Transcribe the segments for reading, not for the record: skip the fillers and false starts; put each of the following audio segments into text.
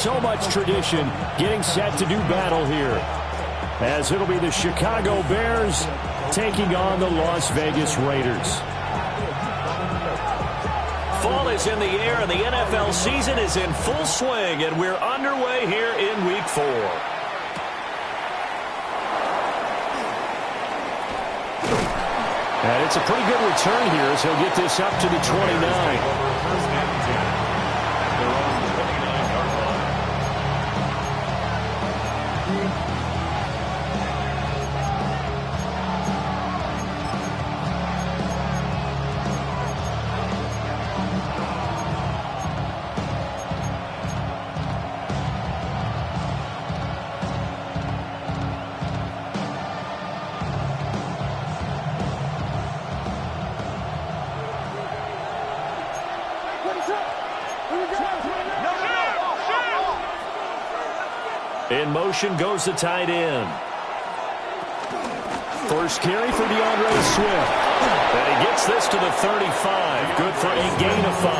So much tradition getting set to do battle here, as it'll be the Chicago Bears taking on the Las Vegas Raiders. Fall is in the air, and the NFL season is in full swing, and we're underway here in Week 4. And it's a pretty good return here as he'll get this up to the 29. In motion goes the tight end. First carry for DeAndre Swift. And he gets this to the 35. Good for a gain of 5.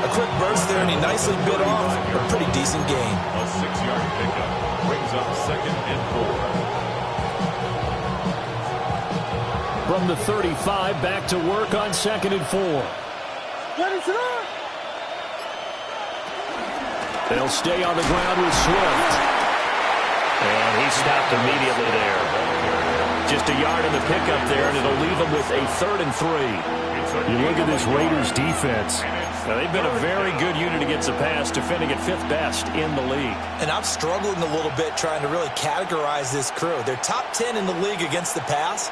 A quick burst there, and he nicely bit off a pretty decent gain. A 6-yard pickup brings up 2nd and 4. From the 35, back to work on 2nd and 4. They'll stay on the ground with Swift. And he stopped immediately there. Just a yard in the pickup there, and it'll leave them with a 3rd and 3. You look at this Raiders defense. Now, they've been a very good unit against the pass, defending at 5th best in the league. And I'm struggling a little bit trying to really categorize this crew. They're top 10 in the league against the pass,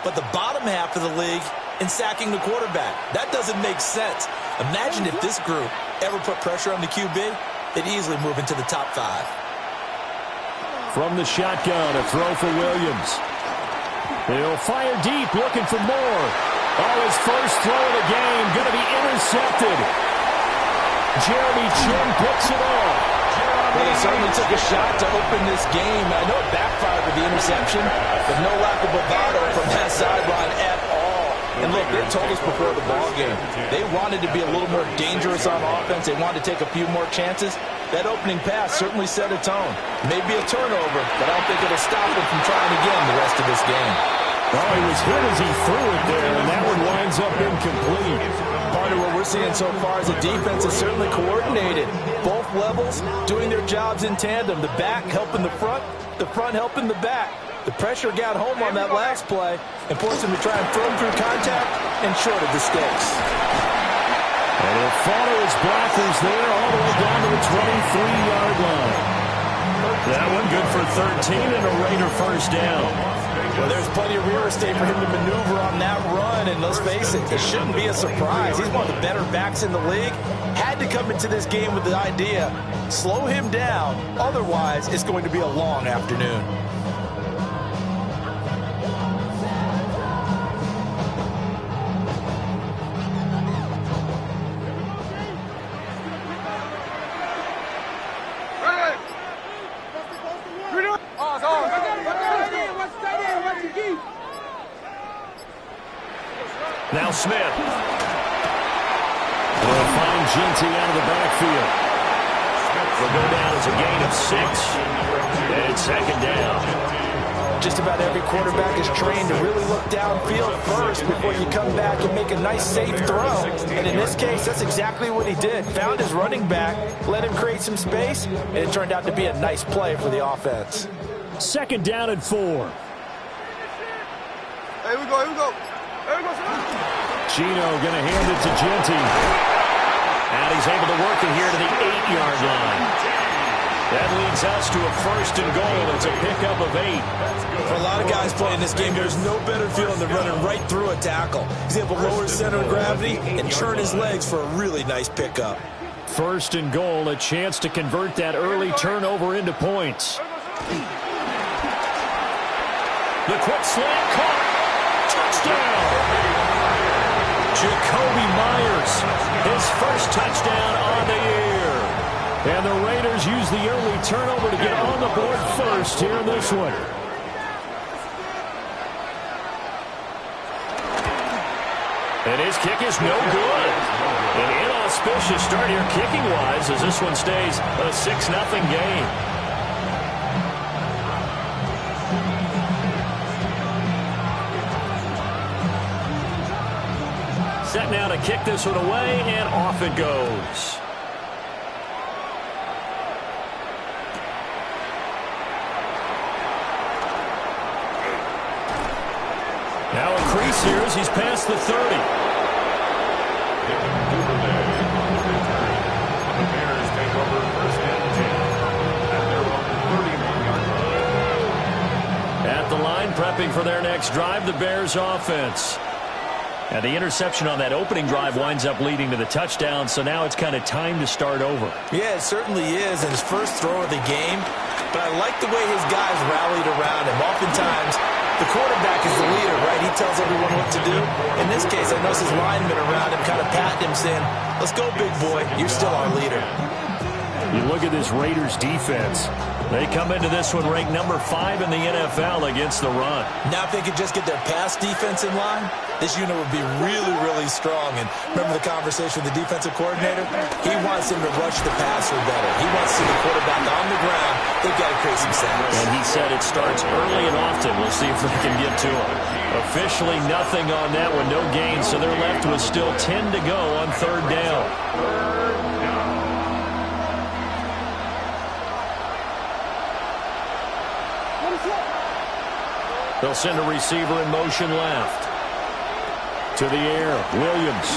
but the bottom half of the league in sacking the quarterback. That doesn't make sense. Imagine if this group ever put pressure on the QB, they'd easily move into the top 5. From the shotgun, a throw for Williams. He'll fire deep, looking for more. Oh, his first throw of the game, going to be intercepted. Jeremy Chin picks it off. Well, they certainly took a shot to open this game. I know it backfired with the interception, but no lack of bravado from that sideline at all. And look, they told us before the ball game, they wanted to be a little more dangerous on offense. They wanted to take a few more chances. That opening pass certainly set a tone. Maybe a turnover, but I don't think it'll stop him from trying again the rest of this game. Oh, he was hit as he threw it there, and that one winds up incomplete. Part of what we're seeing so far is the defense is certainly coordinated. Both levels doing their jobs in tandem. The back helping the front helping the back. The pressure got home on that last play and forced him to try and throw him through contact and short of the sticks. And he'll follow his blockers there all the way down to the 23-yard line. That one good for 13 and a Raider first down. Well, there's plenty of rear estate for him to maneuver on that run, and let's face it shouldn't be a surprise. He's one of the better backs in the league. Had to come into this game with the idea, slow him down, otherwise it's going to be a long afternoon. Now Smith. Will find Ginty out of the backfield. Will go down as a gain of 6. And 2nd down. Just about every quarterback is trained to really look downfield first before you come back and make a nice, safe throw. And in this case, that's exactly what he did. Found his running back, let him create some space, and it turned out to be a nice play for the offense. 2nd down and 4. Here we go, here we go. Gino going to hand it to Ginty. And he's able to work it here to the 8-yard line. That leads us to a 1st and goal. It's a pickup of 8. For a lot of guys playing this game, there's no better feeling than running right through a tackle. He's able to lower his center of gravity and churn his legs for a really nice pickup. 1st and goal, a chance to convert that early turnover into points. The quick slant caught. Touchdown. Jacoby Myers, his first touchdown on the year. And the Raiders use the early turnover to get on the board first here in this one. And his kick is no good. An inauspicious start here kicking-wise as this one stays a 6-0 game. Set now to kick this one away, and off it goes. Now a crease here as he's past the 30. The Bears take over first and 10 at their own 31-yard line. At the line, prepping for their next drive, the Bears offense. And the interception on that opening drive winds up leading to the touchdown, so now it's kind of time to start over. Yeah, it certainly is, and his first throw of the game. But I like the way his guys rallied around him. Oftentimes, the quarterback is the leader, right? He tells everyone what to do. In this case, I noticed his linemen around him kind of patting him, saying, let's go, big boy. You're still our leader. You look at this Raiders defense. They come into this one ranked number 5 in the NFL against the run. Now if they could just get their pass defense in line, this unit would be really, really strong. And remember the conversation with the defensive coordinator? He wants them to rush the passer better. He wants to see the quarterback on the ground. They've got to create some sacks. And he said it starts early and often. We'll see if they can get to him. Officially nothing on that one, no gain, so they're left with still 10 to go on third down. They'll send a receiver in motion left. To the air, Williams.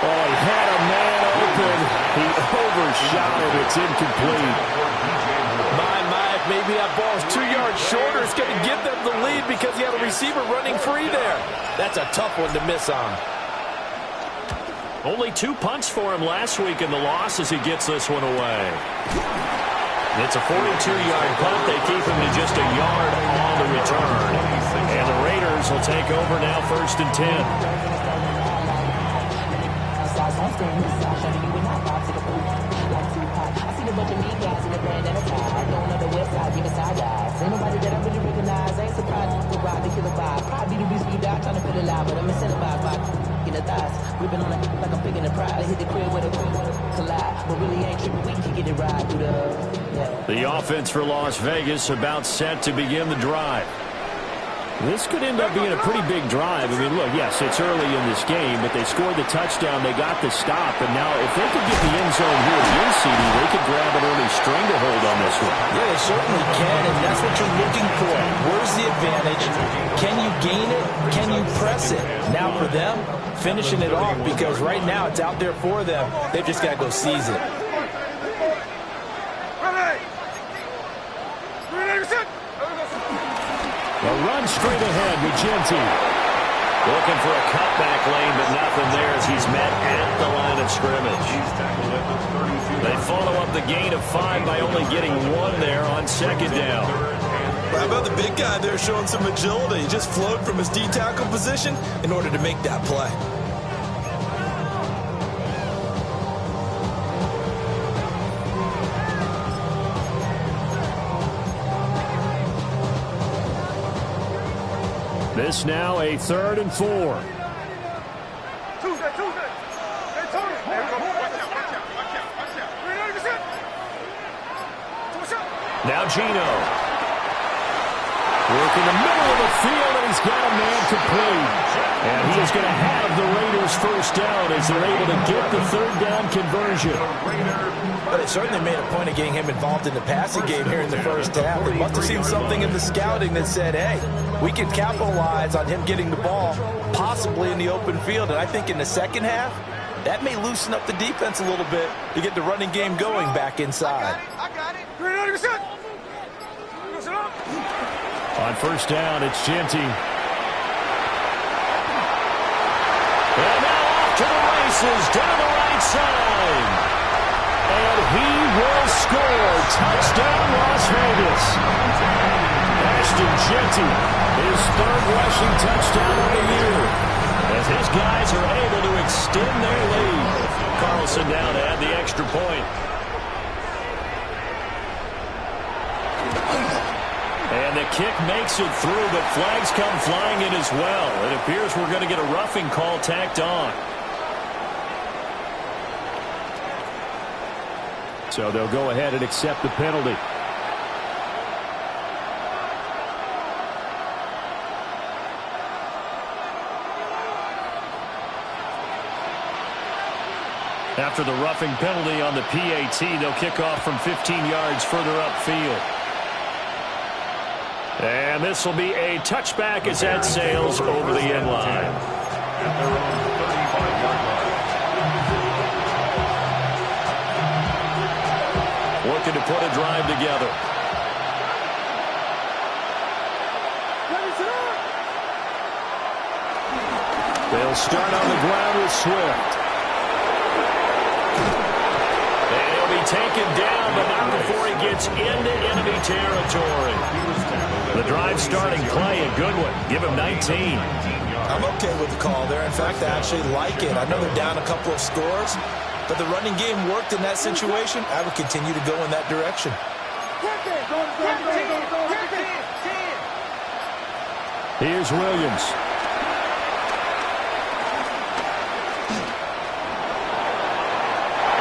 Oh, he had a man open. He overshot it. It's incomplete. My, maybe that ball's 2 yards shorter. It's going to give them the lead because he had a receiver running free there. That's a tough one to miss on. Only 2 punts for him last week in the loss as he gets this one away. It's a 42-yard punt. They keep him to just a yard on the return. And the Raiders will take over now, first and 10. We've been on it like I'm picking a pride. I hit the crib with a collide, but really ain't tripping. We can get it right through The offense for Las Vegas about set to begin the drive. This could end up being a pretty big drive. I mean, look, yes, it's early in this game, but they scored the touchdown. They got the stop, and now if they could get the end zone here at the CD, they could grab an early stranglehold on this one. Yeah, they certainly can, and that's what you're looking for. Where's the advantage? Can you gain it? Can you press it? Now for them, finishing it off, because right now it's out there for them. They've just got to go seize it. A run straight ahead with Genti. Looking for a cutback lane, but nothing there as he's met at the line of scrimmage. They follow up the gain of 5 by only getting 1 there on second down. How about the big guy there showing some agility? He just flowed from his D-tackle position in order to make that play. This now a 3rd and 4. Now Gino. Work in the middle of the field, and he's got a man complete. And he is going to have the Raiders first down as they're able to get the 3rd down conversion. But it certainly made a point of getting him involved in the passing game here in the first half. They must have seen something in the scouting that said, hey, we can capitalize on him getting the ball, possibly in the open field. And I think in the second half, that may loosen up the defense a little bit to get the running game going back inside. I got it. 300%. On first down, it's Genti. And now off to the races down the right side. And he will score. Touchdown, Las Vegas. Ashton Genti, his 3rd rushing touchdown of the year. As his guys are able to extend their lead. Carlson down to add the extra point. And the kick makes it through, but flags come flying in as well. It appears we're going to get a roughing call tacked on. So they'll go ahead and accept the penalty. After the roughing penalty on the PAT, they'll kick off from 15 yards further upfield. And this will be a touchback as that sails over the end line. At their own 35-yard line. Looking to put a drive together. They'll start on the ground with Swift. He'll be taken down, but not before he gets into enemy territory. The drive starting play, a good one. Give him 19. I'm okay with the call there. In fact, I actually like it. I know they're down a couple of scores, but the running game worked in that situation. I would continue to go in that direction. Here's Williams.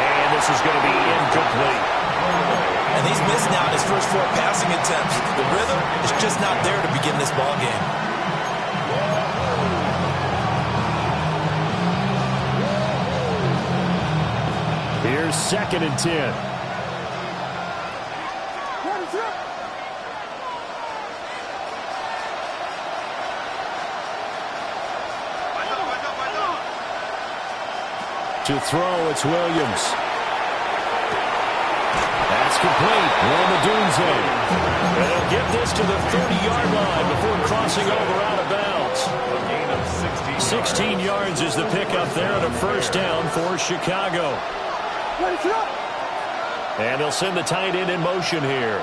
And this is going to be incomplete. And he's missed now in his first 4 passing attempts. The rhythm is just not there to begin this ball game. Here's 2nd and 10. To throw, it's Williams. That's complete. Romadunze. And they'll get this to the 30-yard line before crossing over out of bounds. A gain of 16 yards is the pickup there and a first down for Chicago. And they'll send the tight end in motion here.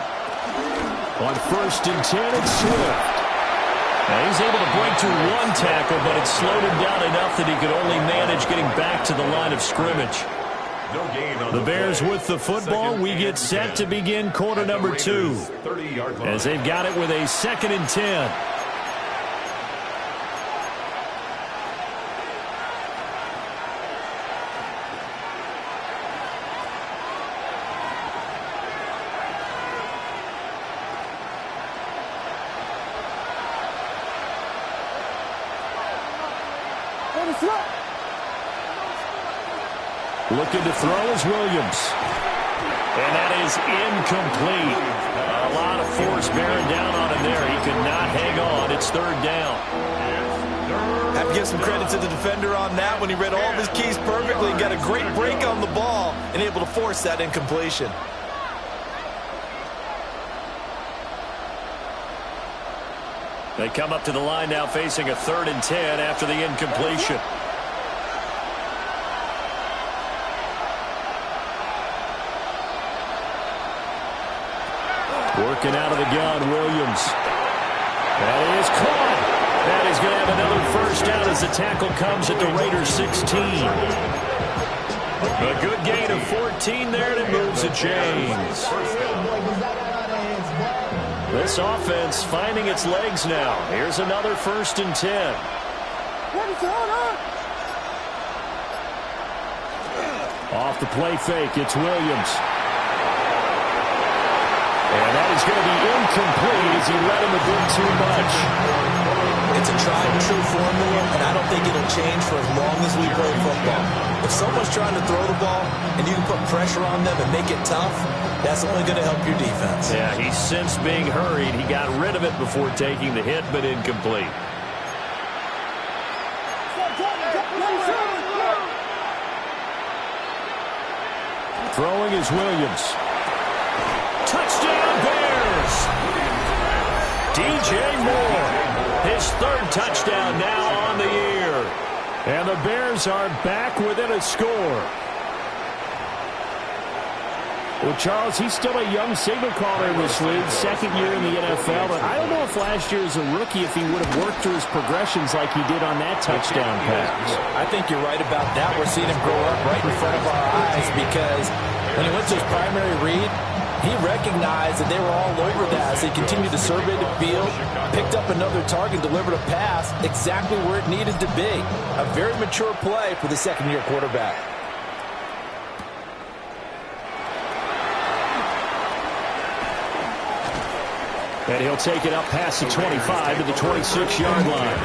On 1st and 10, it's Swift. Now he's able to break to 1 tackle, but it slowed him down enough that he could only manage getting back to the line of scrimmage. No gain on The Bears with the football. We get set to begin quarter number 2. 30-yard line. As they've got it with a 2nd and 10. Looking to throw is Williams. And that is incomplete. A lot of force bearing down on him there. He could not hang on. It's 3rd down. Have to give some credit to the defender on that when he read all of his keys perfectly and got a great break on the ball and able to force that incompletion. They come up to the line now facing a 3rd and 10 after the incompletion. Working out of the gun, Williams. That is caught. That is going to have another first down as the tackle comes at the Raiders 16. A good gain of 14 there, and it moves the chains. This offense finding its legs now. Here's another 1st and 10. Off the play fake, it's Williams. And that is going to be incomplete as he let him a bit too much. It's a tried-and-true formula, and I don't think it'll change for as long as we play football. If someone's trying to throw the ball and you can put pressure on them and make it tough, that's only going to help your defense. Yeah, he's since being hurried. He got rid of it before taking the hit, but incomplete. Throwing is Williams. Touchdown, Bears! DJ Moore, his 3rd touchdown now on the year. And the Bears are back within a score. Well, Charles, he's still a young signal caller in this league, 2nd year in the NFL. But I don't know if last year as a rookie, if he would have worked through his progressions like he did on that touchdown pass. I think you're right about that. We're seeing him grow up right in front of our eyes because when he went to his primary read, He recognized that they were all over that as they continued to survey the field, picked up another target, delivered a pass exactly where it needed to be. A very mature play for the second-year quarterback. And he'll take it up past the 25 to the 26-yard line.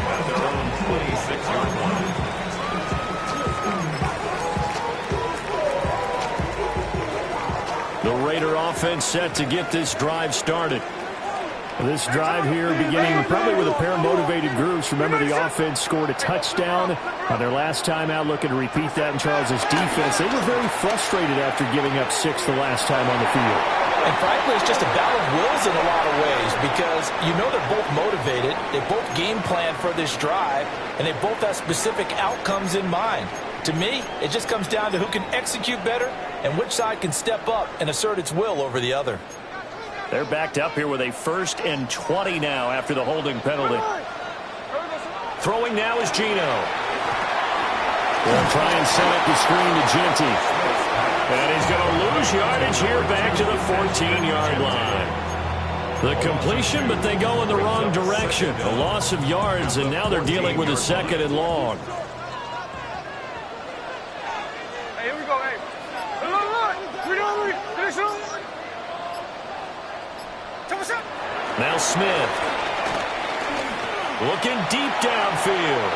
At their own 26-yard line. The Raider offense set to get this drive started. This drive here beginning probably with a pair of motivated groups. Remember, the offense scored a touchdown on their last time out, looking to repeat that in Charles's defense. They were very frustrated after giving up 6 the last time on the field. And frankly, it's just a battle of wills in a lot of ways because you know they're both motivated, they both game plan for this drive, and they both have specific outcomes in mind. To me, it just comes down to who can execute better and which side can step up and assert its will over the other. They're backed up here with a 1st and 20 now after the holding penalty. Throwing now is Gino. They'll try and set up the screen to Genty. And he's going to lose yardage here back to the 14-yard line. The completion, but they go in the wrong direction. A loss of yards, and now they're dealing with a 2nd and long. Hey, here we go, hey. Now Smith. Looking deep downfield.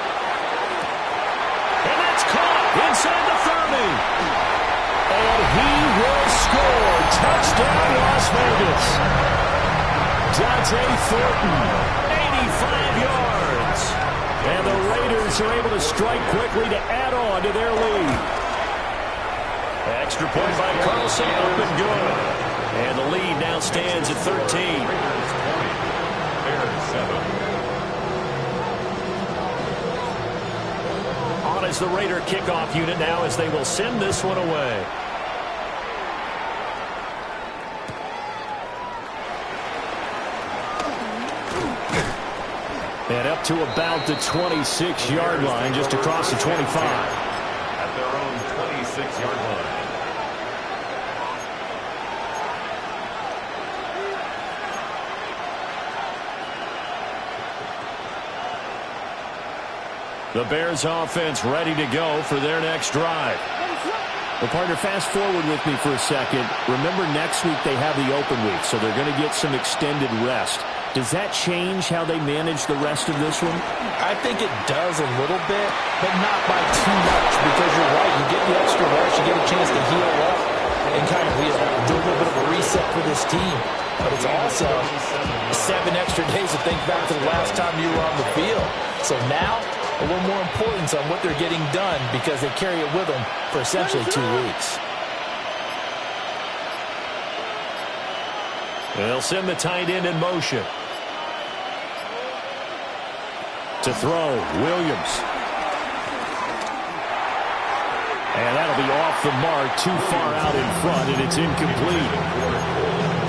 And that's caught inside the 30. And he will score. Touchdown, Las Vegas. Dante Thornton, 85 yards. And the Raiders are able to strike quickly to add on to their lead. Extra point by Carlson, up and good. And the lead now stands at 13. Raiders 20, Bears 7. On is the Raider kickoff unit now as they will send this one away. And up to about the 26-yard line, just across the 25. At their own 26-yard line. The Bears offense ready to go for their next drive. Well, partner, fast forward with me for a second. Remember, next week they have the open week, so they're going to get some extended rest. Does that change how they manage the rest of this one? I think it does a little bit, but not by too much, because you're right. You get the extra rest, you get a chance to heal up and kind of do a little bit of a reset for this team. But it's also 7 extra days to think back to the last time you were on the field. So now, a little more importance on what they're getting done because they carry it with them for essentially 2 weeks. They'll send the tight end in motion. To throw, Williams. And that'll be off the mark, too far out in front, and it's incomplete.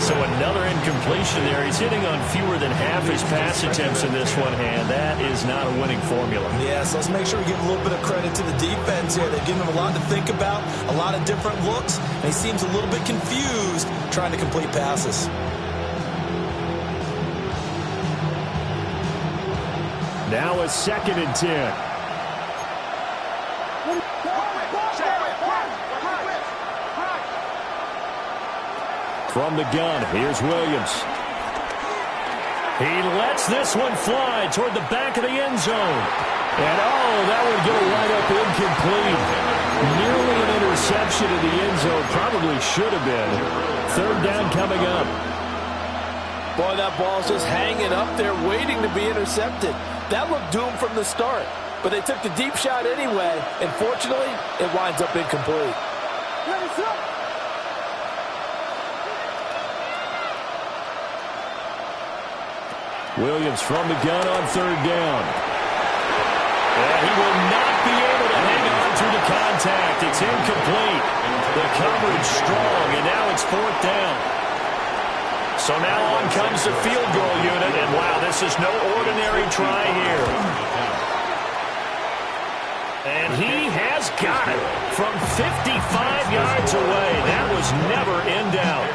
So another incompletion there. He's hitting on fewer than half his pass attempts in this one, and that is not a winning formula. Yeah, so let's make sure we give a little bit of credit to the defense here. They're giving him a lot to think about, a lot of different looks, and he seems a little bit confused trying to complete passes. Now a 2nd and 10. From the gun, here's Williams. He lets this one fly toward the back of the end zone. And, oh, that would go right up incomplete. Nearly an interception in the end zone. Probably should have been. 3rd down coming up. Boy, that ball's just hanging up there waiting to be intercepted. That looked doomed from the start. But they took the deep shot anyway. And fortunately, it winds up incomplete. Williams from the gun on 3rd down. And he will not be able to hang on through the contact. It's incomplete. The coverage strong, and now it's 4th down. So now on comes the field goal unit, and wow, this is no ordinary try here. And he has got it from 55 yards away. That was never in doubt.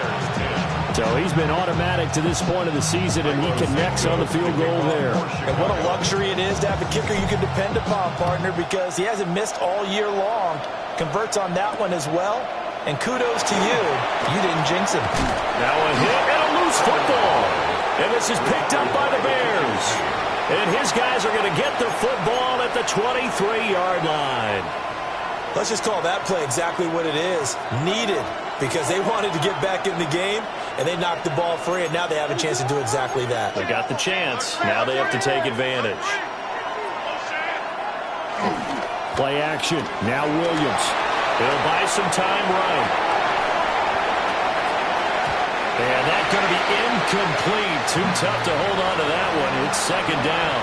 So he's been automatic to this point of the season, and he connects on the field goal there. And what a luxury it is to have a kicker you can depend upon, partner, because he hasn't missed all year long. Converts on that one as well. And kudos to you. You didn't jinx him. Now a hit and a loose football. And this is picked up by the Bears. And his guys are going to get the football at the 23-yard line. Let's just call that play exactly what it is. Needed, because they wanted to get back in the game, and they knocked the ball free, and now they have a chance to do exactly that. They got the chance. Now they have to take advantage. Play action. Now Williams. He'll buy some time right. And that's going to be incomplete. Too tough to hold on to that one. It's second down.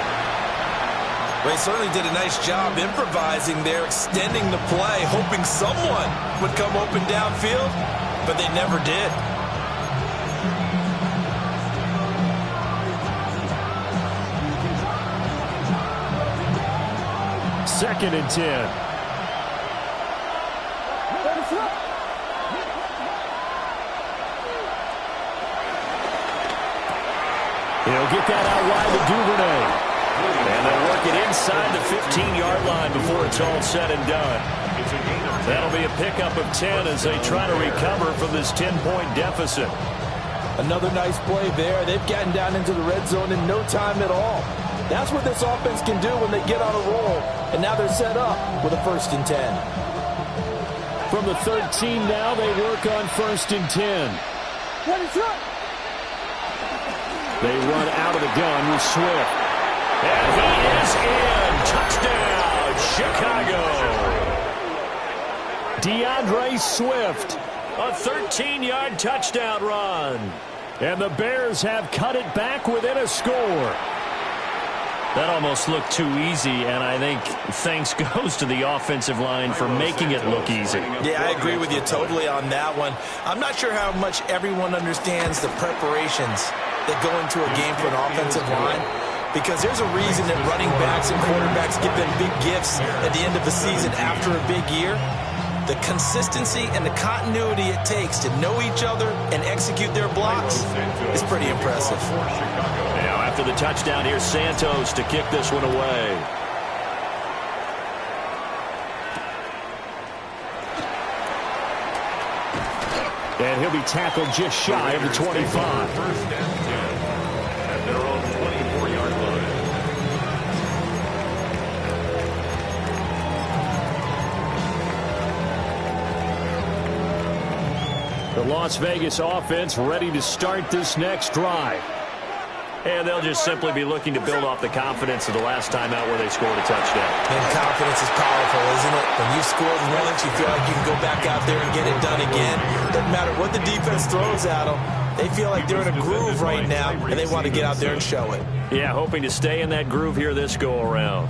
Well, he certainly did a nice job improvising there, extending the play, hoping someone would come open downfield, but they never did. Second and 10. He'll get that out wide to Duvernay. And they'll work it inside the 15-yard line before it's all said and done. That'll be a pickup of 10 as they try to recover from this 10-point deficit. Another nice play there. They've gotten down into the red zone in no time at all. That's what this offense can do when they get on a roll. And now they're set up with a 1st and 10. From the 13 now, they work on 1st and 10. They run out of the gun with Swift. And he is in. Touchdown, Chicago. DeAndre Swift. A 13-yard touchdown run. And the Bears have cut it back within a score. That almost looked too easy, and I think thanks goes to the offensive line for making it look easy. Yeah, I agree with you totally on that one. I'm not sure how much everyone understands the preparations that go into a game for an offensive line, because there's a reason that running backs and quarterbacks give them big gifts at the end of the season after a big year. The consistency and the continuity it takes to know each other and execute their blocks is pretty impressive. Now, after the touchdown, here's Santos to kick this one away. And he'll be tackled just shy of the 25. First and 10 at their own 24-yard line. The Las Vegas offense ready to start this next drive. And they'll just simply be looking to build off the confidence of the last time out where they scored a touchdown. And confidence is powerful, isn't it? When you've scored once, you feel like you can go back out there and get it done again. Doesn't matter what the defense throws at them. They feel like they're in a groove right now, and they want to get out there and show it. Yeah, hoping to stay in that groove here this go-around.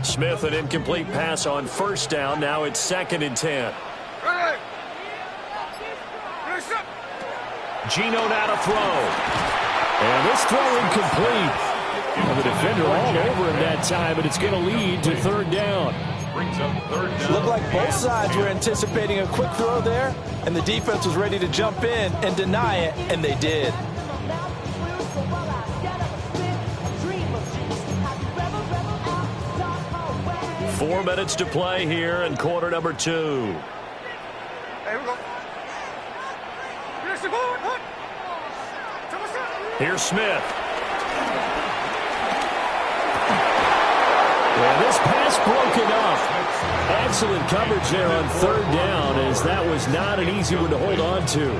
Smith, an incomplete pass on 1st down. Now it's 2nd and 10. Gino now to throw. And this throw incomplete. And the defender all over him that time, but it's going to lead to 3rd down. Brings up 3rd down. Looked like both sides were anticipating a quick throw there, and the defense was ready to jump in and deny it, and they did. Four minutes to play here in quarter number 2. Hey, here we go. Here's Smith. And this pass broken up. Excellent coverage there on 3rd down, as that was not an easy one to hold on to.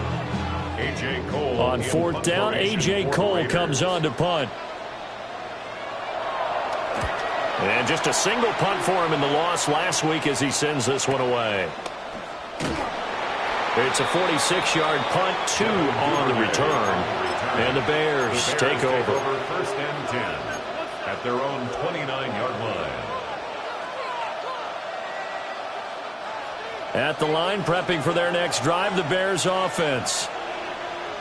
A.J. Cole On 4th down, A.J. Cole comes on to punt. And just a single punt for him in the loss last week as he sends this one away. It's a 46-yard punt, 2 on the return. And the Bears take over. 1st and 10 at their own 29-yard line. At the line, prepping for their next drive, the Bears offense.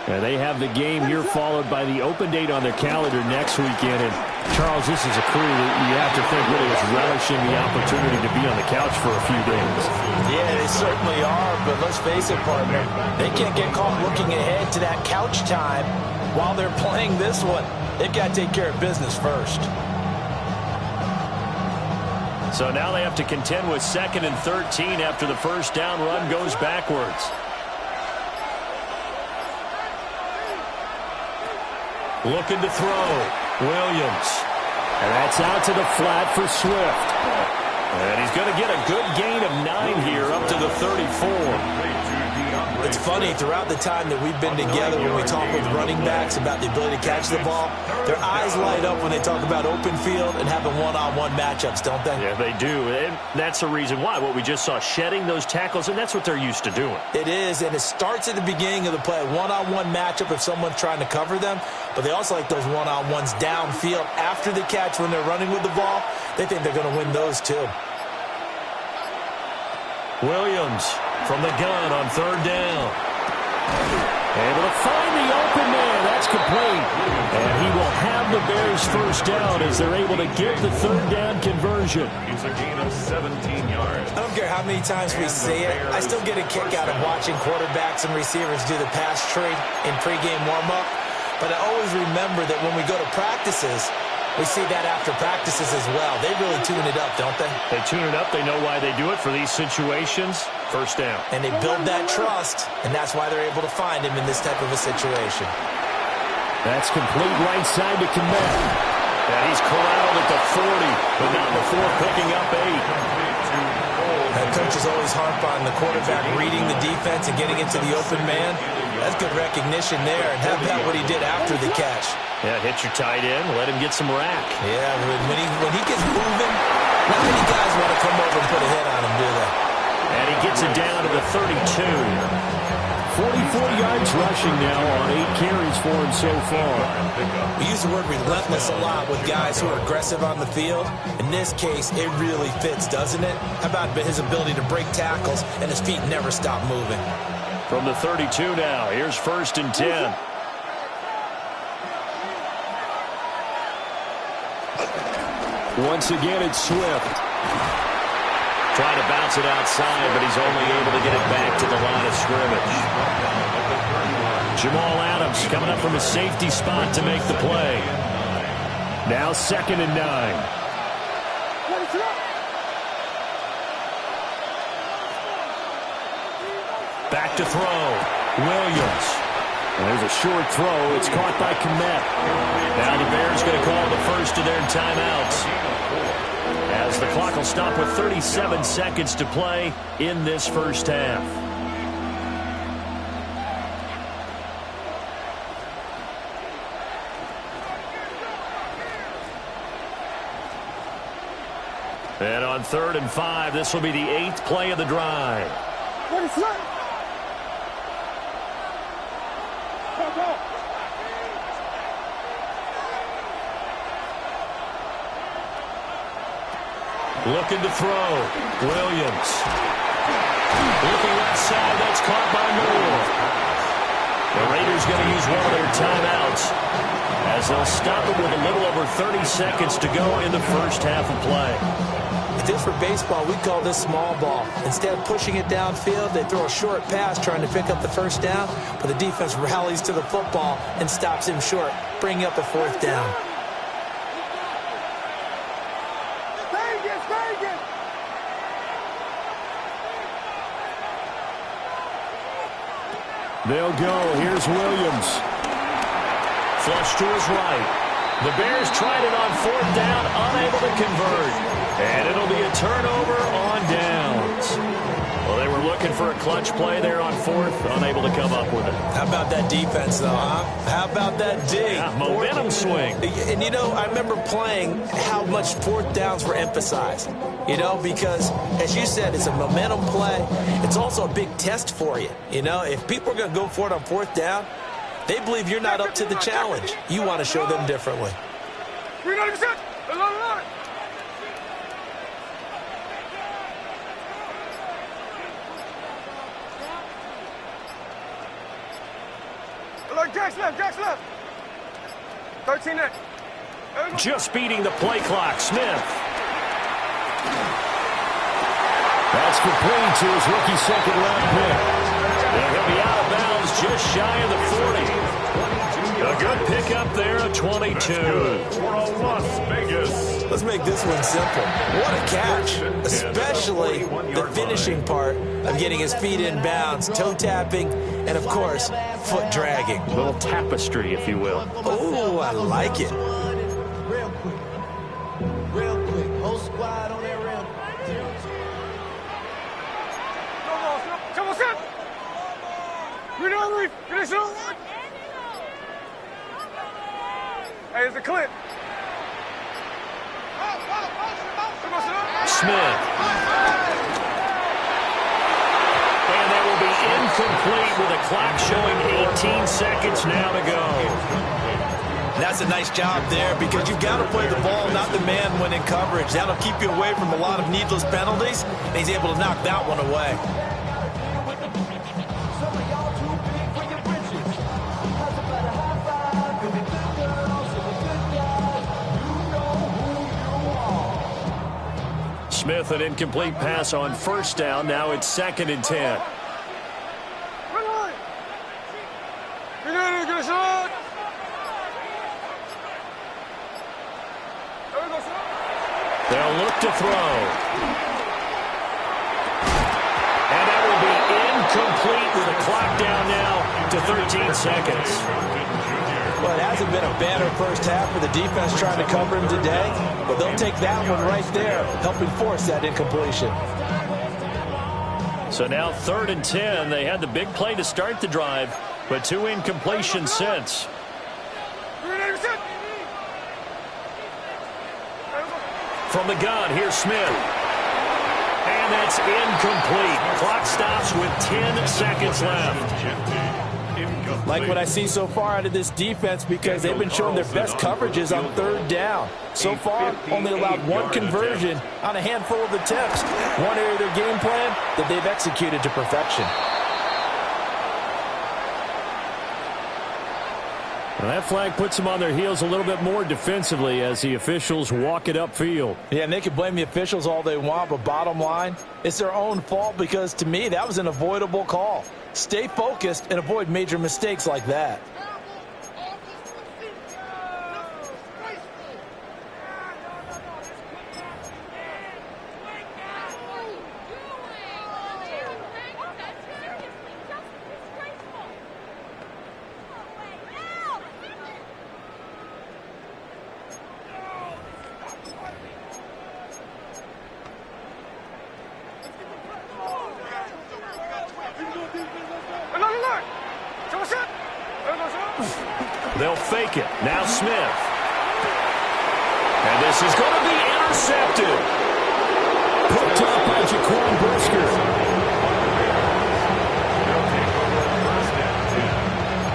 And they have the game here followed by the open date on their calendar next weekend. And Charles, this is a crew that you have to think really is relishing the opportunity to be on the couch for a few days. Yeah, they certainly are, but let's face it, partner, they can't get caught looking ahead to that couch time while they're playing this one. They've got to take care of business first. So now they have to contend with 2nd and 13 after the first down run goes backwards. Looking to throw. Williams. And that's out to the flat for Swift. And he's going to get a good gain of 9 here up to the 34. It's funny, throughout the time that we've been together, when we talk with running backs about the ability to catch the ball, their eyes light up when they talk about open field and having one-on-one matchups, don't they? Yeah, they do. And that's the reason why. What we just saw, shedding those tackles, and that's what they're used to doing. It is, and it starts at the beginning of the play. One-on-one matchup if someone's trying to cover them, but they also like those one-on-ones downfield after the catch when they're running with the ball. They think they're going to win those too. Williams from the gun on 3rd down. Able to find the open man. That's complete. And he will have the Bears first down as they're able to get the 3rd down conversion. It's a gain of 17 yards. I don't care how many times we say it, I still get a kick out of watching quarterbacks and receivers do the pass tree in pregame warm-up. But I always remember that when we go to practices, we see that after practices as well. They really tune it up, don't they? They tune it up. They know why they do it for these situations. First down. And they build that trust, and that's why they're able to find him in this type of a situation. That's complete right side to Komet. And he's corralled at the 40, but not before picking up 8. Coaches always harp on the quarterback reading the defense and getting into the open man. That's good recognition there. And how about what he did after the catch? Yeah, hit your tight end, let him get some rack. Yeah, when he gets moving, not many guys want to come over and put a hit on him, do they? And he gets it down to the 32. 44 yards rushing now on 8 carries for him so far. We use the word relentless a lot with guys who are aggressive on the field. In this case, it really fits, doesn't it? How about his ability to break tackles and his feet never stop moving? From the 32 now, here's 1st and 10. Once again, it's Swift. Trying to bounce it outside, but he's only able to get it back to the line of scrimmage. Jamal Adams coming up from a safety spot to make the play. Now 2nd and 9. Back to throw. Williams. There's a short throw. It's caught by Komet. Now the Bears going to call the first of their timeouts, as the clock will stop with 37 seconds to play in this first half. And on 3rd and 5, this will be the 8th play of the drive. Looking to throw. Williams. Looking left side. That's caught by Moore. The Raiders going to use one of their timeouts as they'll stop it with a little over 30 seconds to go in the first half of play. If this were baseball, we'd call this small ball. Instead of pushing it downfield, they throw a short pass trying to pick up the first down, but the defense rallies to the football and stops him short, bringing up a 4th down. They'll go. Here's Williams. Flush to his right. The Bears tried it on 4th down, unable to convert. And it'll be a turnover on downs. Well, they were looking for a clutch play there on 4th, unable to come up with it. How about that defense, though, huh? How about that D? Yeah, momentum swing. And, you know, I remember playing how much 4th downs were emphasized. You know, because, as you said, it's a momentum play. It's also a big test for you. You know, if people are going to go for it on 4th down, they believe you're not up to the challenge. You want to show them differently. Look, Jack's left. 13 next. Just beating the play clock. Smith. That's complete to his rookie second-round pick. And he'll be out of bounds just shy of the 40. A good pickup there, a 22. For Las Vegas. Let's make this one simple. What a catch, especially the finishing part of getting his feet in bounds, toe tapping, and of course, foot dragging. A little tapestry, if you will. Oh, I like it. Real quick. Whole squad on that rim. Come on, set. Finish it. Hey, it's a clip. Smith. And that will be incomplete with a clock showing 18 seconds now to go. That's a nice job there because you've got to play the ball, not the man when in coverage. That'll keep you away from a lot of needless penalties, and he's able to knock that one away. Smith, an incomplete pass on first down. Now it's 2nd and 10. They'll look to throw. And that will be incomplete with a clock down now to 13 seconds. Well, it hasn't been a banner first half for the defense trying to cover him today, but they'll take that one right there, helping force that incompletion. So now 3rd and 10. They had the big play to start the drive, but 2 incompletions since. From the gun, here's Smith. And that's incomplete. Clock stops with 10 seconds left. Like what I see so far out of this defense because they've been showing their best coverages on 3rd down. So far, only allowed 1 conversion on a handful of attempts. One area of their game plan that they've executed to perfection. Well, that flag puts them on their heels a little bit more defensively as the officials walk it upfield. Yeah, and they can blame the officials all they want, but bottom line, it's their own fault because, to me, that was an avoidable call. Stay focused and avoid major mistakes like that. They'll fake it. Now Smith. And this is going to be intercepted. Picked up by Jaquan Brisker. They'll take over 1st and 10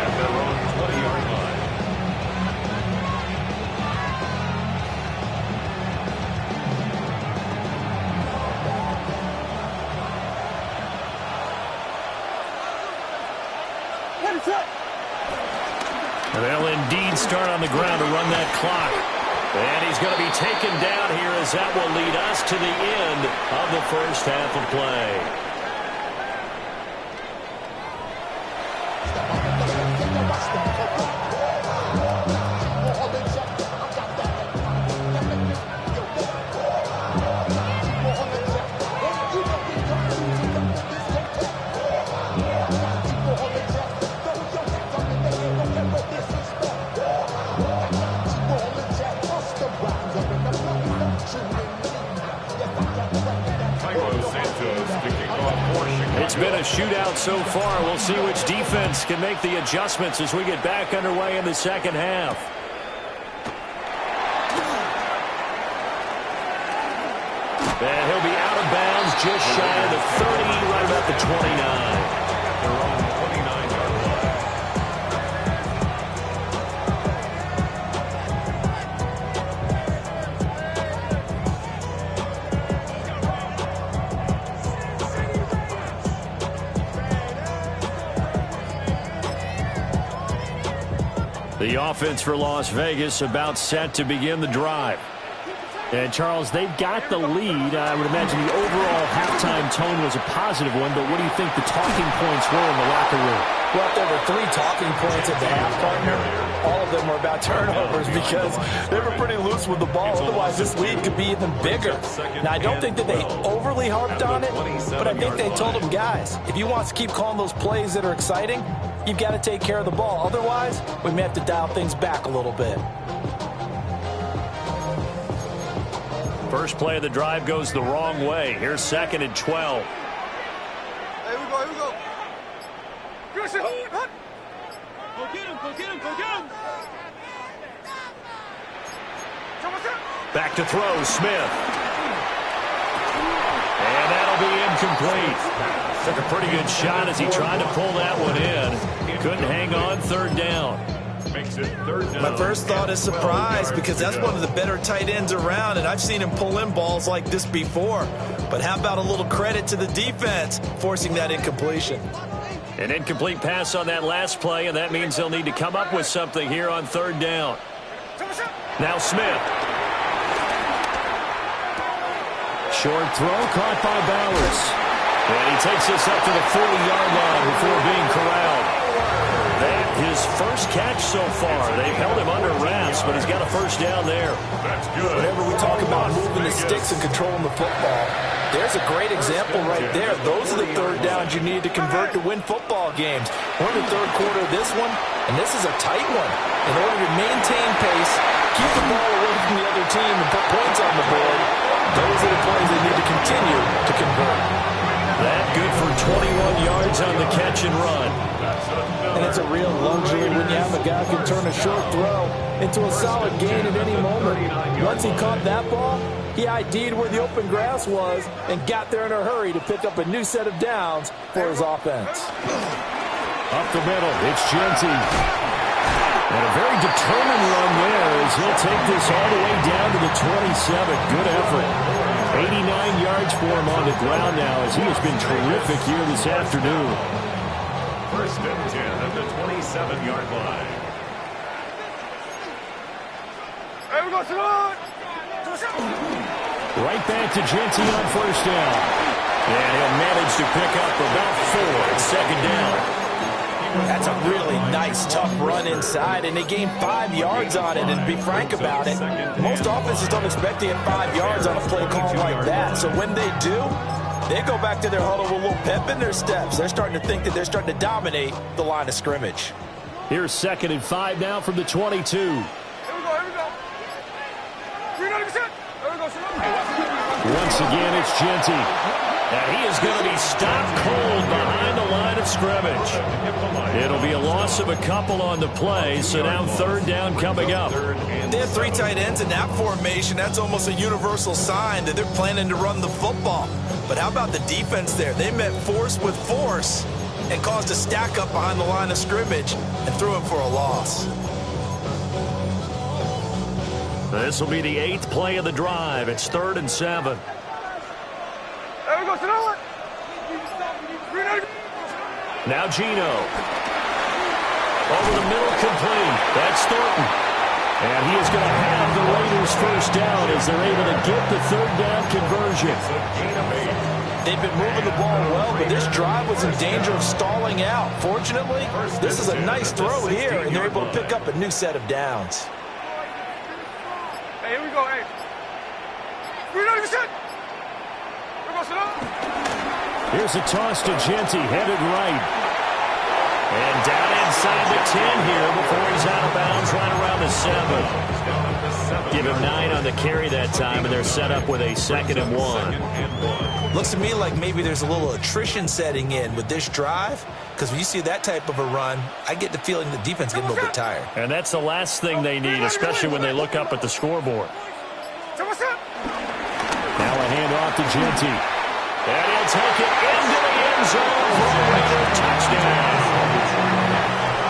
at their own 20-yard line. They'll indeed start on the ground to run that clock. And he's going to be taken down here as that will lead us to the end of the first half of play. It's been a shootout so far. We'll see which defense can make the adjustments as we get back underway in the second half. And he'll be out of bounds just shy of the 30, right about the 29. Their own 29-yard line. The offense for Las Vegas about set to begin the drive. And, Charles, they've got the lead. I would imagine the overall halftime tone was a positive one, but what do you think the talking points were in the locker room? Well, if there were 3 talking points at the half, partner, all of them were about turnovers because they were pretty loose with the ball. Otherwise, this lead could be even bigger. Now, I don't think that they overly harped on it, but I think they told them, guys, if you want to keep calling those plays that are exciting, you've got to take care of the ball. Otherwise, we may have to dial things back a little bit. First play of the drive goes the wrong way. Here's 2nd and 12. Here we go, here we go. Go get him, go get him, go get him. Back to throw, Smith. And that'll be incomplete. Took a pretty good shot as he tried to pull that one in. Couldn't hang on, 3rd down. Makes it 3rd down. My first thought is surprise because that's one of the better tight ends around, and I've seen him pull in balls like this before. But how about a little credit to the defense forcing that incompletion? An incomplete pass on that last play, and that means they'll need to come up with something here on 3rd down. Now Smith. Short throw caught by Bowers. And he takes this up to the 40-yard line before being corralled. That his first catch so far. They've held him under wraps, but he's got a first down there. That's good. Whenever we talk about moving the sticks and controlling the football, there's a great example right there. Those are the 3rd downs you need to convert to win football games. We're in the 3rd quarter of this one, and this is a tight one. In order to maintain pace, keep the ball away from the other team, and put points on the board, those are the plays they need to continue to convert. That good for 21 yards on the catch and run. And it's a real luxury when you have a guy who can turn a short throw into a solid gain at any moment. Once he caught that ball, he ID'd where the open grass was and got there in a hurry to pick up a new set of downs for his offense. Up the middle, it's Genty. And a very determined run there as he'll take this all the way down to the 27. Good effort. 89 yards for him on the ground now as he has been terrific here this afternoon. 1st and 10 at the 27-yard line. Here we go, Simon. Right back to Genty on 1st down. And he'll manage to pick up about 4 at 2nd down. That's a really nice, tough run inside, and they gained 5 yards on it. And to be frank about it, most offenses don't expect to get 5 yards on a play call like that. So when they do, they go back to their huddle with a little pep in their steps. They're starting to think that they're starting to dominate the line of scrimmage. Here's 2nd and 5 now from the 22. Here we go, here we go. 390%. Here we go, Simon. Once again, it's Genty. And he is going to be stopped cold behind the line of scrimmage. It'll be a loss of a couple on the play, so now 3rd down coming up. They have 3 tight ends in that formation. That's almost a universal sign that they're planning to run the football. But how about the defense there? They met force with force and caused a stack up behind the line of scrimmage and threw it for a loss. This will be the 8th play of the drive. It's 3rd and 7. There we go, Simon. Now Gino. Over the middle, complete. That's Thornton. And he is going to have the Raiders' first down as they're able to get the 3rd down conversion. They've been moving the ball well, but this drive was in danger of stalling out. Fortunately, this is a nice throw here, and they're able to pick up a new set of downs. Hey, here we go, hey. 390%. Here's a toss to Genty, headed right. And down inside the 10 here before he's out of bounds right around the 7. Give him 9 on the carry that time, and they're set up with a 2nd and 1. Looks to me like maybe there's a little attrition setting in with this drive, because when you see that type of a run, I get the feeling the defense getting a little bit tired. And that's the last thing they need, especially when they look up at the scoreboard. Now a handoff to Genty. And he'll take it into the end zone for a Raider touchdown.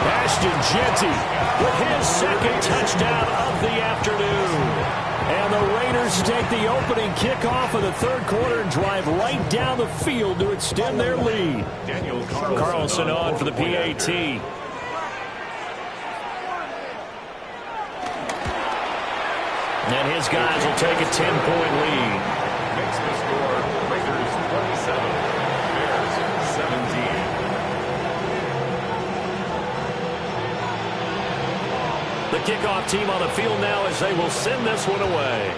Ashton Genty with his 2nd touchdown of the afternoon. And the Raiders take the opening kickoff of the 3rd quarter and drive right down the field to extend their lead. Carlson on for the PAT. And his guys will take a 10-point lead. Makes the score Raiders 27, Bears 17. The kickoff team on the field now as they will send this one away.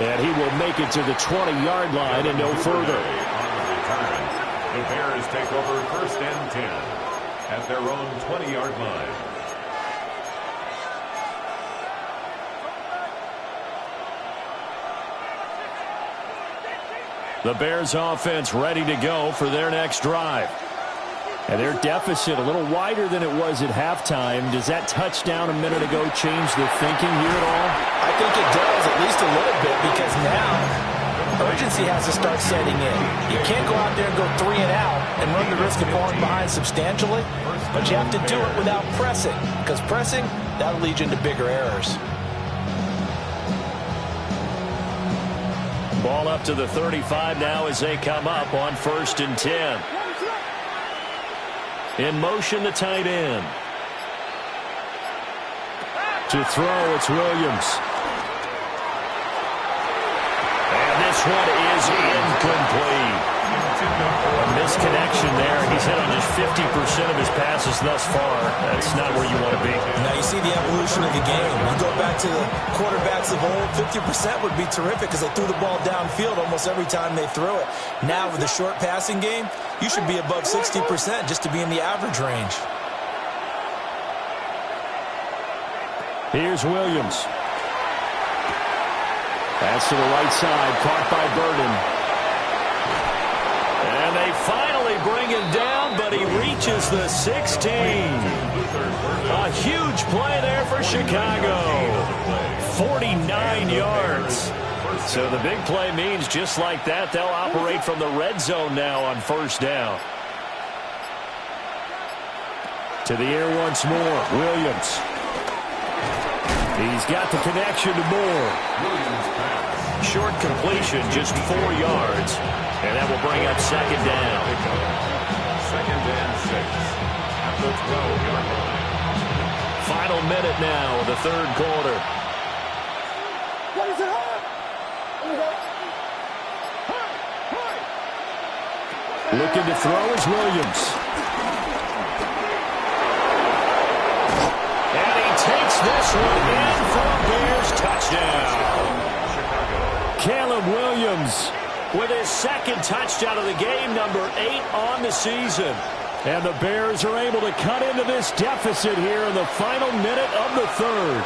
And he will make it to the 20-yard line and no further. The Bears take over first and 10 at their own 20-yard line. The Bears offense ready to go for their next drive. And their deficit a little wider than it was at halftime. Does that touchdown a minute ago change the thinking here at all? I think it does, at least a little bit, because now urgency has to start setting in. You can't go out there and go 3 and out and run the risk of falling behind substantially, but you have to do it without pressing, because pressing, that'll lead you into bigger errors. Ball up to the 35 now as they come up on first and 10. In motion, the tight end. To throw, it's Williams. And this one is incomplete. A misconnection there. He's hit on just 50% of his passes thus far. That's not where you want to be. Now you see the evolution of the game. You go back to the quarterbacks of old, 50% would be terrific because they threw the ball downfield almost every time they threw it. Now with the short passing game, you should be above 60% just to be in the average range. Here's Williams. Pass to the right side, caught by Burden. And they finally bring him down, but he reaches the 16. A huge play there for Chicago. 49 yards. So the big play means just like that, they'll operate from the red zone now on first down. To the air once more, Williams. He's got the connection to Moore. Short completion, just 4 yards. And that will bring up second down. Second and 6 at the 12-yard line. Final minute now of the third quarter. What is it? Looking to throw is Williams. And he takes this one in for a Bears touchdown. Caleb Williams with his second touchdown of the game, number 8 on the season. And the Bears are able to cut into this deficit here in the final minute of the third.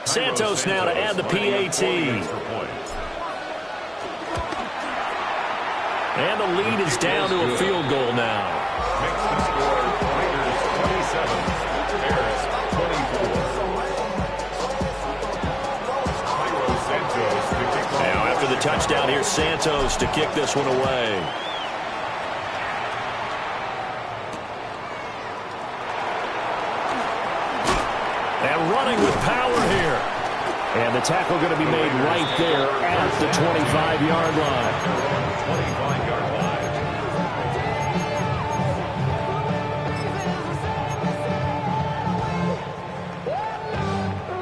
Santos now to add the PAT. And the lead is down to a field goal now. Makes the score Raiders 27, Bears 24. Santos to kick off. Now after the touchdown, here's Santos to kick this one away. And running with power here. And the tackle going to be made right there at the 25-yard line. 25-yard line.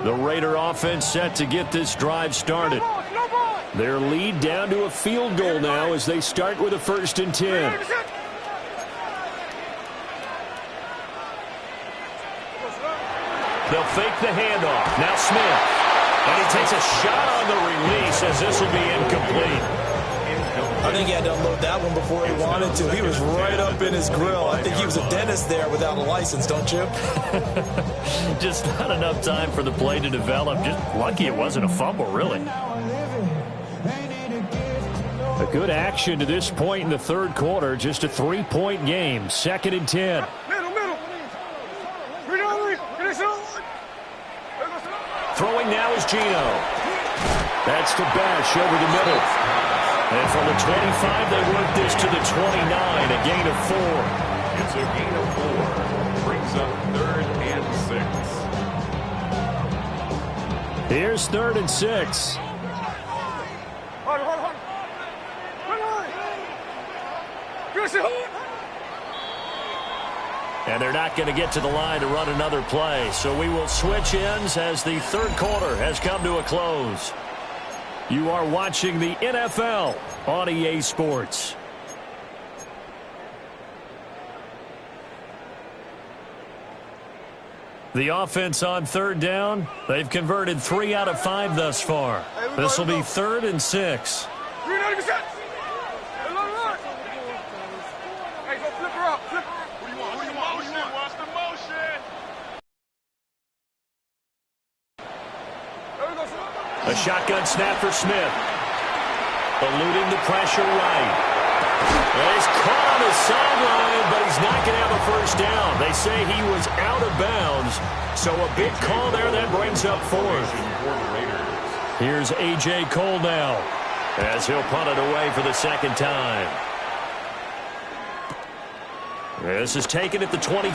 The Raider offense set to get this drive started. Their lead down to a field goal now as they start with a first and 10. They'll fake the handoff. Now Smith. And he takes a shot on the release as this will be incomplete. I think he had to unload that one before he wanted to. He was right up in his grill. I think he was a dentist there without a license, don't you? Just not enough time for the play to develop. Just lucky it wasn't a fumble, really. A good action to this point in the third quarter. Just a 3-point game. Second and 10. Throwing now is Gino. That's to Bash over the middle. And from the 25, they work this to the 29, a gain of 4. It's a gain of 4. Brings up 3rd and 6. Here's 3rd and 6. And they're not going to get to the line to run another play. So we will switch ends as the 3rd quarter has come to a close. You are watching the NFL on EA Sports. The offense on 3rd down, they've converted 3 out of 5 thus far. This will be 3rd and 6. A shotgun snap for Smith. Eluding the pressure right. He's caught on the sideline, but he's not going to have a first down. They say he was out of bounds, so a big call there that brings up 4th. Here's A.J. Cole now, as he'll punt it away for the 2nd time. This is taken at the 23.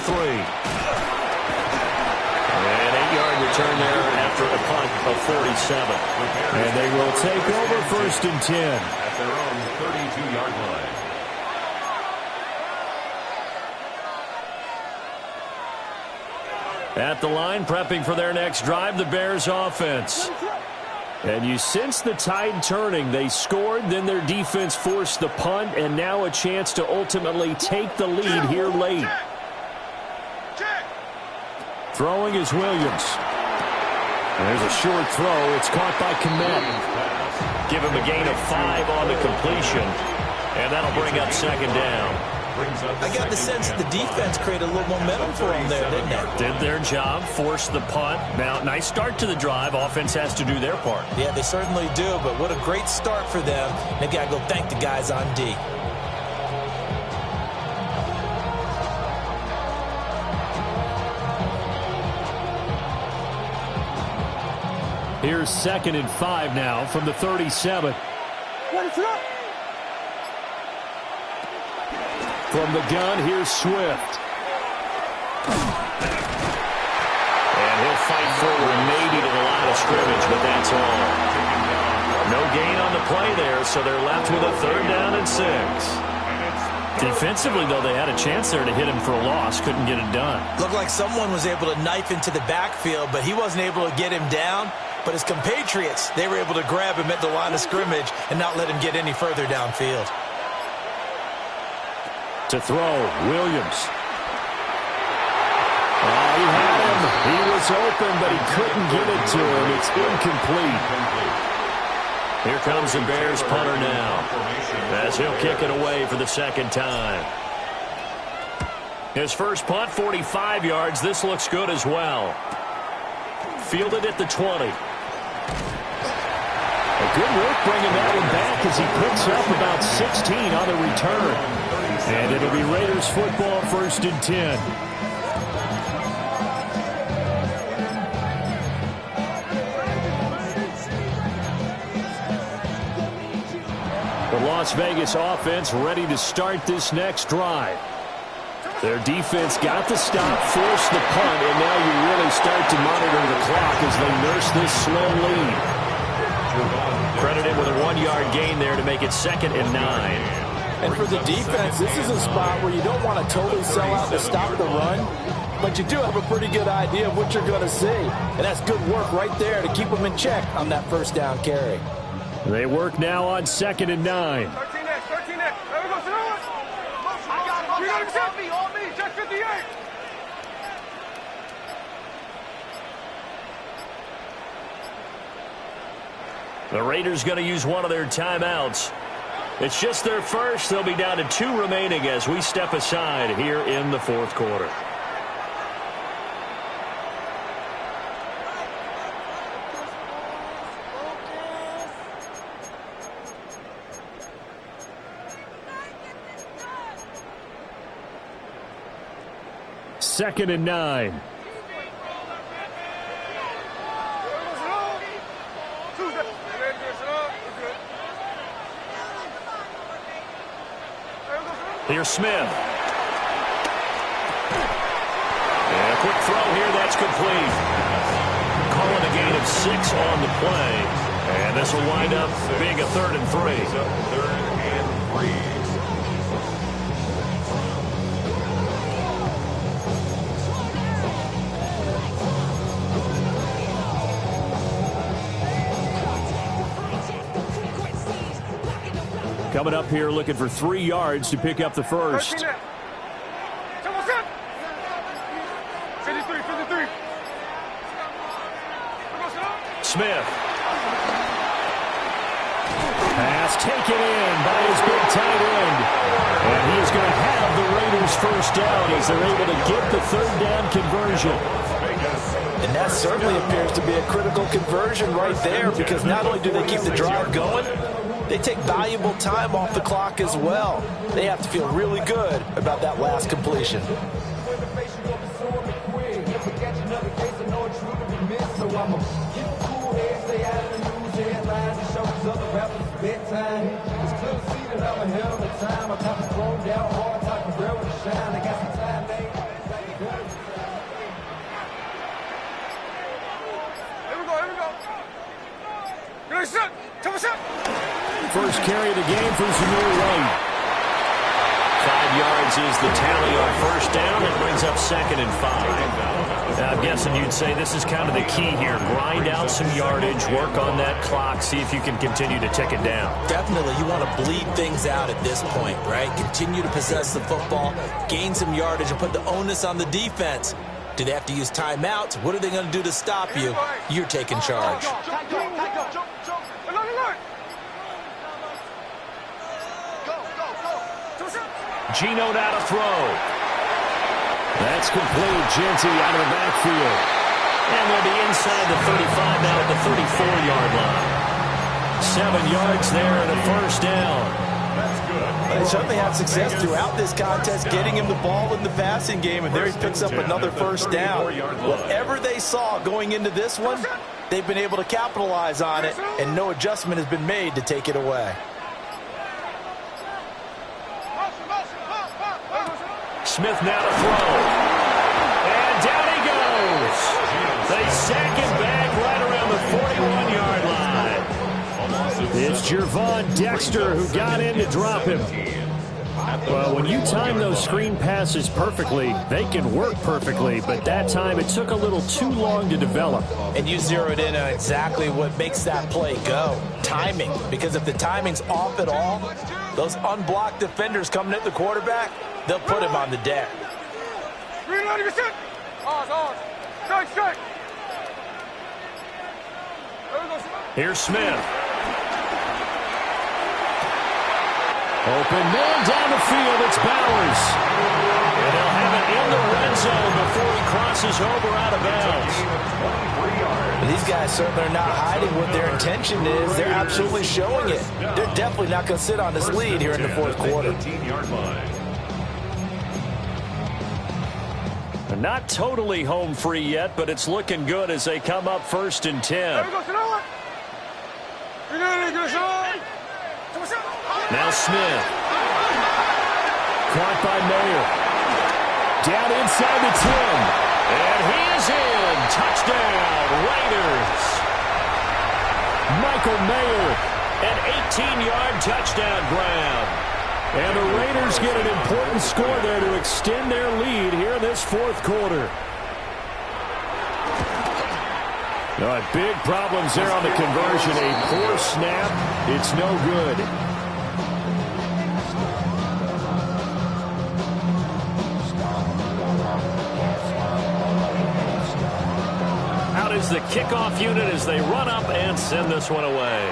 An 8-yard return there after a punt of 47. And they will take over 1st and 10. At their own 32-yard line. At the line, prepping for their next drive, the Bears offense. And you sense the tide turning. They scored, then their defense forced the punt, and now a chance to ultimately take the lead here late. Throwing is Williams. There's a short throw. It's caught by Kmet. Give him a gain of 5 on the completion, and that'll bring up 2nd down. I got the sense the defense created a little momentum for them there, didn't it? Did their job, forced the punt. Now, nice start to the drive. Offense has to do their part. Yeah, they certainly do, but what a great start for them. They've got to go thank the guys on D. Here's 2nd and 5 now from the 37. From the gun, here's Swift. And he'll fight forward maybe to the line of scrimmage, but that's all. No gain on the play there, so they're left with a 3rd down and 6. Defensively, though, they had a chance there to hit him for a loss. Couldn't get it done. Looked like someone was able to knife into the backfield, but he wasn't able to get him down. But his compatriots, they were able to grab him at the line of scrimmage and not let him get any further downfield. To throw, Williams. Oh, he had him. He was open, but he couldn't get it to him. It's incomplete. Here comes the Bears punter now, as he'll kick it away for the 2nd time. His first punt, 45 yards. This looks good as well. Fielded at the 20. Good work bringing that one back as he picks up about 16 on the return. And it'll be Raiders football, 1st and 10. The Las Vegas offense ready to start this next drive. Their defense got the stop, forced the punt, and now you really start to monitor the clock as they nurse this slow lead. Credited with a 1-yard gain there to make it 2nd and 9. And for the defense, this is a spot where you don't want to totally sell out to stop the run, but you do have a pretty good idea of what you're going to see. And that's good work right there to keep them in check on that 1st down carry. They work now on 2nd and 9. 13X. There we go, Silas. You got him, me, all me, check 58. The Raiders going to use one of their timeouts. It's just their first. They'll be down to 2 remaining as we step aside here in the 4th quarter. Second and 9. Here's Smith. And a quick throw here, that's complete. Calling a gain of 6 on the play. And this will wind up being a 3rd and 3. Third and 3. Coming up here looking for 3 yards to pick up the first. 53. Smith. Pass taken in by his big tight end. And he is going to have the Raiders first down as they're able to get the 3rd down conversion. And that certainly appears to be a critical conversion right there, because not only do they keep the drive going, they take valuable time off the clock as well. They have to feel really good about that last completion. First carry of the game for Zamir White. 5 yards is the tally on first down. It brings up 2nd and 5. Now, I'm guessing you'd say this is kind of the key here. Grind out some yardage, work on that clock, see if you can continue to tick it down. Definitely, you want to bleed things out at this point, right? Continue to possess the football, gain some yardage, and put the onus on the defense. Do they have to use timeouts? What are they going to do to stop you? You're taking charge. Geno now to throw. That's complete. Genty out of the backfield. And they'll be inside the 35 now at the 34-yard line. 7 yards there and a first down. They certainly had success throughout this contest getting him the ball in the passing game, and there he picks up another first down. Whatever they saw going into this one, they've been able to capitalize on it, and no adjustment has been made to take it away. Smith now to throw. And down he goes. They sack him back right around the 41-yard line. It's Gervon Dexter who got in to drop him. Well, when you time those screen passes perfectly, they can work perfectly, but that time it took a little too long to develop. And you zeroed in on exactly what makes that play go. Timing. Because if the timing's off at all, those unblocked defenders coming at the quarterback, they'll put him on the deck. Here's Smith. Open man down the field. It's Bowers. And they'll have it in the red zone before he crosses over out of bounds. These guys certainly are not hiding what their intention is. They're absolutely showing it. They're definitely not going to sit on this lead here in the fourth quarter. Not totally home free yet, but it's looking good as they come up 1st and 10. Now Smith. Caught by Mayer. Down inside the 10. And he's in. Touchdown, Raiders. Michael Mayer. An 18-yard touchdown grab. And the Raiders get an important score there to extend their lead here in this fourth quarter. Big problems there on the conversion. A poor snap. It's no good. Out is the kickoff unit as they run up and send this one away.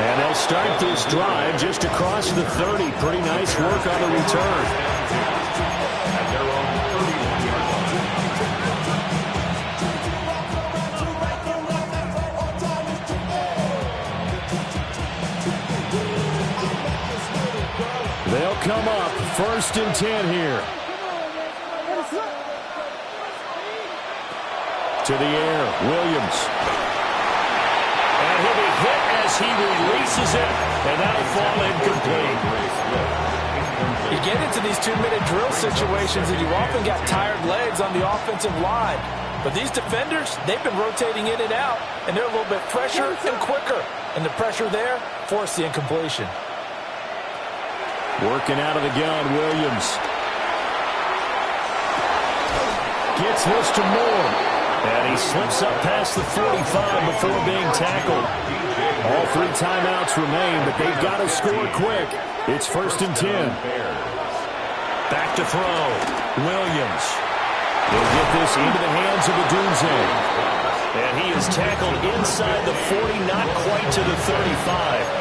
And they'll start this drive just across the 30. Pretty nice work on the return. They'll come up 1st and 10 here. To the air, Williams. And he'll be hit as he releases misses it, and that'll fall incomplete. You get into these 2-minute drill situations, and you often got tired legs on the offensive line. But these defenders, they've been rotating in and out, and they're a little bit fresher and quicker. And the pressure there forced the incompletion. Working out of the gun, Williams. Gets this to Moore. And he slips up past the 45 before being tackled. All 3 timeouts remain, but they've got to score quick. It's 1st and 10. Back to throw. Williams. He'll get this into the hands of Adunze. And he is tackled inside the 40, not quite to the 35.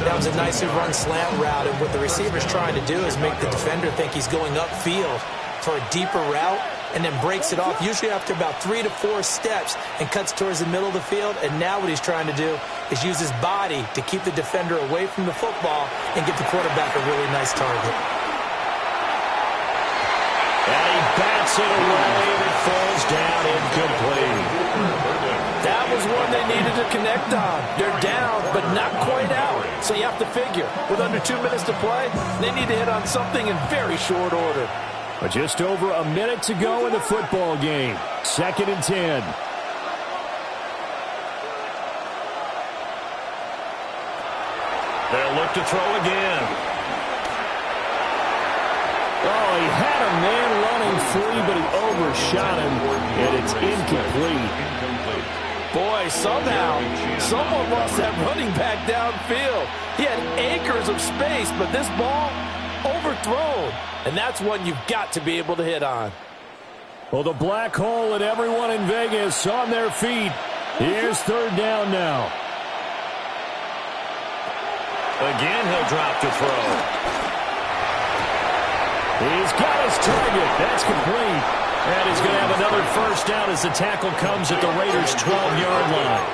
That was a nicely run slant route, and what the receiver's trying to do is make the defender think he's going upfield for a deeper route, and then breaks it off, usually after about 3 to 4 steps, and cuts towards the middle of the field. And now what he's trying to do is use his body to keep the defender away from the football and give the quarterback a really nice target. And he bats it away, and it falls down incomplete. That was one they needed to connect on. They're down, but not quite out. So you have to figure, with under 2 minutes to play, they need to hit on something in very short order. But just over a minute to go in the football game. 2nd and 10. They'll look to throw again. Oh, he had a man running free, but he overshot him, and it's incomplete. Boy, somehow, someone lost that running back downfield. He had acres of space, but this ball overthrown. And that's one you've got to be able to hit on. Well, the black hole and everyone in Vegas on their feet. Here's 3rd down now. Again, he'll drop to throw. He's got his target. That's complete. And he's going to have another 1st down as the tackle comes at the Raiders' 12-yard line.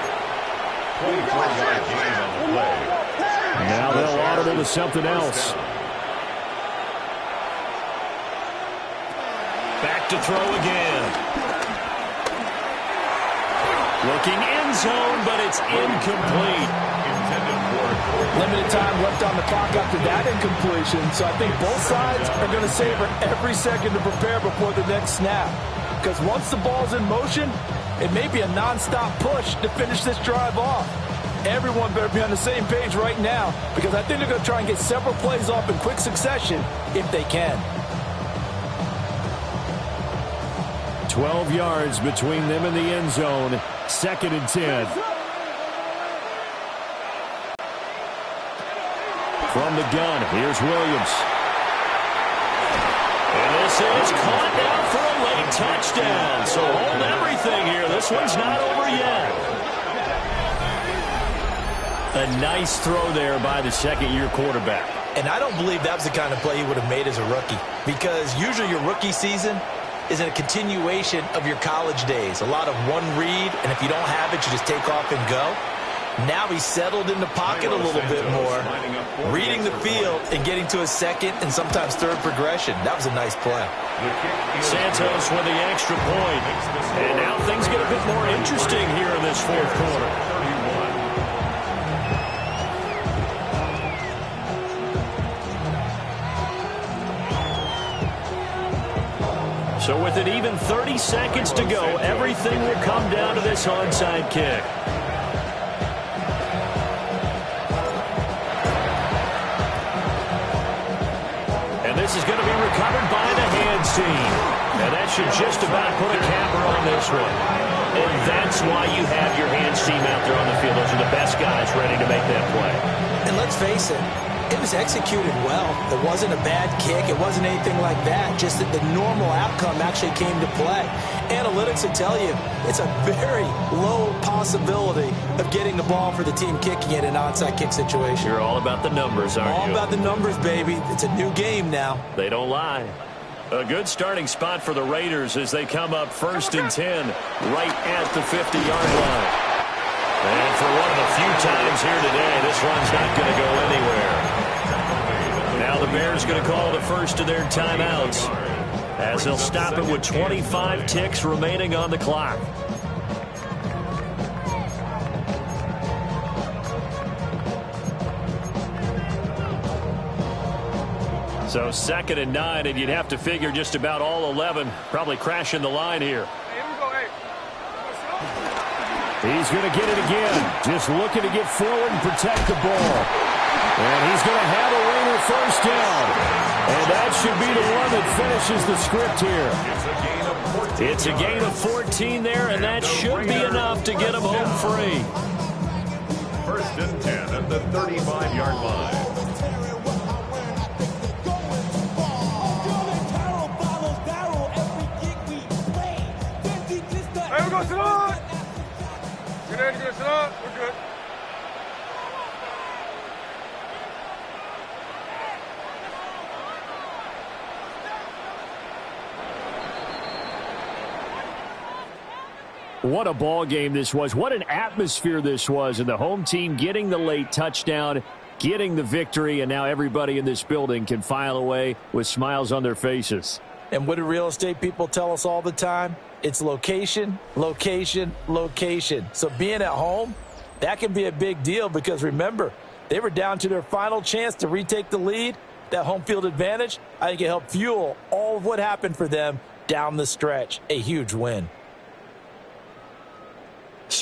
Now they'll audible to something else. Back to throw again. Looking end zone, but it's incomplete. Limited time left on the clock after that incompletion, so I think both sides are going to savor every second to prepare before the next snap. Because once the ball's in motion, it may be a nonstop push to finish this drive off. Everyone better be on the same page right now, because I think they're going to try and get several plays off in quick succession if they can. 12 yards between them and the end zone. 2nd and 10. From the gun, here's Williams. And this is caught down for a late touchdown. So hold everything here. This one's not over yet. A nice throw there by the 2nd-year quarterback. And I don't believe that was the kind of play he would have made as a rookie, because usually your rookie season is a continuation of your college days. A lot of one read, and if you don't have it, you just take off and go. Now he's settled in the pocket a little bit more, reading the field and getting to a 2nd and sometimes 3rd progression. That was a nice play. Santos with the extra point. And now things get a bit more interesting here in this 4th quarter. So with it even 30 seconds to go, everything will come down to this onside kick. And this is going to be recovered by the hands team. And that should just about put a capper on this one. And that's why you have your hands team out there on the field. Those are the best guys ready to make that play. And let's face it, it was executed well. It wasn't a bad kick. It wasn't anything like that. Just that the normal outcome actually came to play. Analytics will tell you it's a very low possibility of getting the ball for the team kicking it in an onside kick situation. You're all about the numbers, aren't you? All about the numbers, baby. It's a new game now. They don't lie. A good starting spot for the Raiders as they come up 1st and 10 right at the 50-yard line. And for one of the few times here today, this run's not going to go anywhere. Now the Bears going to call the first of their timeouts as they'll stop it with 25 ticks remaining on the clock. So 2nd and 9, and you'd have to figure just about all 11 probably crashing the line here. Hey, here we go, hey. He's going to get it again. Just looking to get forward and protect the ball. And he's going to have a Raider first down. And that should be the one that finishes the script here. It's a gain of 14 there, and that should be enough to get him home free. 1st and 10 at the 35-yard line. Hey, we go, sit up. Good, sit up. We're good. What a ball game this was. What an atmosphere this was. And the home team getting the late touchdown, getting the victory, and now everybody in this building can file away with smiles on their faces. And what do real estate people tell us all the time? It's location, location, location. So being at home, that can be a big deal because remember, they were down to their final chance to retake the lead. That home field advantage, I think it helped fuel all of what happened for them down the stretch. A huge win.